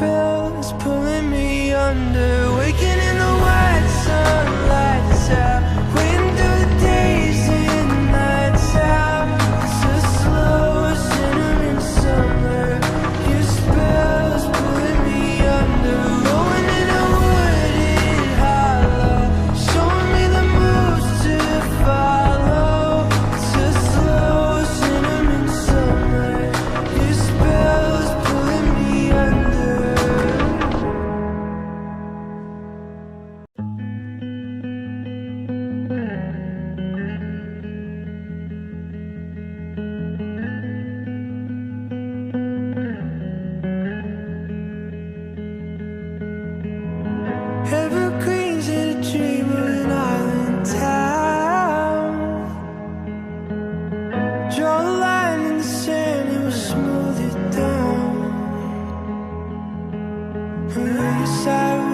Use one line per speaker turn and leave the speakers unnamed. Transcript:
spell is pulling me under. Waking in the white sunlight, it's out. Waiting through the days and the nights out. It's a slow cinnamon summer. Your spell is pulling me under. Rolling in a wooded hollow, showing me the moves to follow. It's a slow cinnamon summer. Your spell is pulling me under. Evergreens in a dream of an island town. Draw the line in the sand and we'll smooth it down. On the other side